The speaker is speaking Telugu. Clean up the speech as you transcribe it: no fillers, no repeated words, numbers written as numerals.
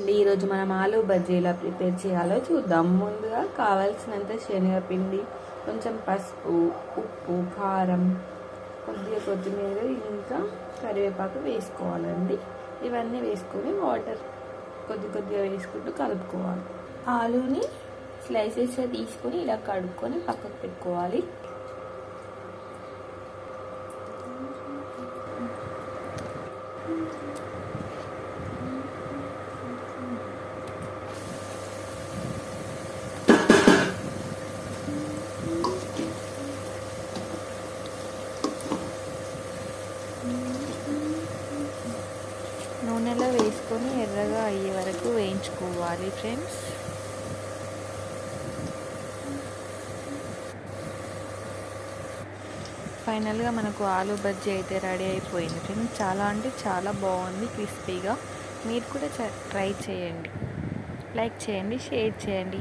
ఈరోజు మనం ఆలూ బజ్జీ ఎలా ప్రిపేర్ చేయాలో చూద్దాం. ముందుగా కావాల్సినంత శనగపిండి, కొంచెం పసుపు, ఉప్పు, కారం, కొద్దిగా కొత్తిమీర, ఇంకా కరివేపాకు వేసుకోవాలండి. ఇవన్నీ వేసుకొని వాటర్ కొద్దిగా వేసుకుంటూ కలుపుకోవాలి. ఆలూని స్లైసెస్గా తీసుకొని ఇలా కడుక్కొని పక్కకు పెట్టుకోవాలి. నూనెలో వేసుకొని ఎర్రగా అయ్యే వరకు వేయించుకోవాలి ఫ్రెండ్స్. ఫైనల్గా మనకు ఆలూ బజ్జీ అయితే రెడీ అయిపోయింది ఫ్రెండ్స్. చాలా అంటే చాలా బాగుంది, క్రిస్పీగా. మీరు కూడా ట్రై చేయండి, లైక్ చేయండి, షేర్ చేయండి.